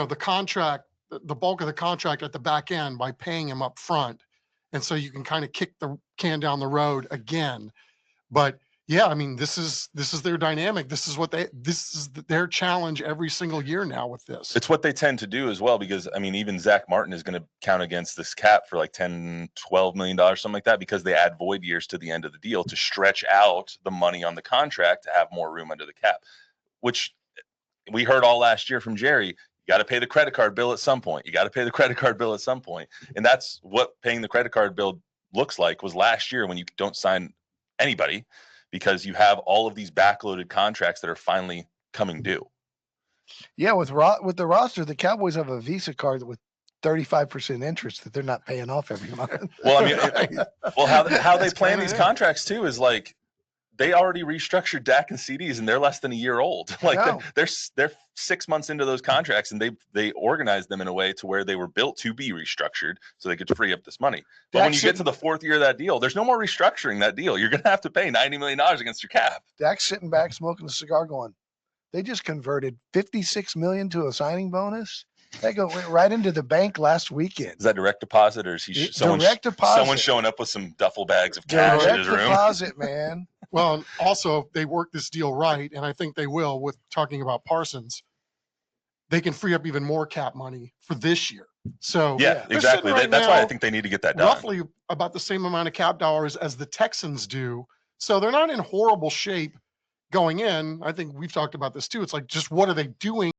the contract, the bulk of the contract at the back end by paying him up front. And so you can kind of kick the can down the road again. But yeah, I mean, this is their dynamic. This is their challenge every single year now with this. It's what they tend to do as well, because I mean, even Zach Martin is going to count against this cap for like $10-12 million, something like that, because they add void years to the end of the deal to stretch out the money on the contract to have more room under the cap, which we heard all last year from Jerry. You got to pay the credit card bill at some point. You got to pay the credit card bill at some point. And that's what paying the credit card bill looks like, was last year when you don't sign anybody because you have all of these backloaded contracts that are finally coming due. Yeah, with the roster, the Cowboys have a Visa card with 35% interest that they're not paying off every month. Well, I mean, how they plan these contracts too is like they already restructured Dak and CDs, and they're less than a year old. Like they're 6 months into those contracts, and they organized them in a way to where they were built to be restructured so they could free up this money. But when you get to the 4th year of that deal, there's no more restructuring that deal. You're going to have to pay $90 million against your cap. Dak's sitting back smoking a cigar going, they just converted $56 million to a signing bonus. That went right into the bank last weekend. Is that direct deposit, or is he someone showing up with some duffel bags of cash in his room? Direct deposit, man. Well, also, they work this deal right, and I think they will with talking about Parsons. They can free up even more cap money for this year. So yeah, exactly. That's why I think they need to get that done. Roughly about the same amount of cap dollars as the Texans do. So they're not in horrible shape going in. I think we've talked about this too. It's like, just what are they doing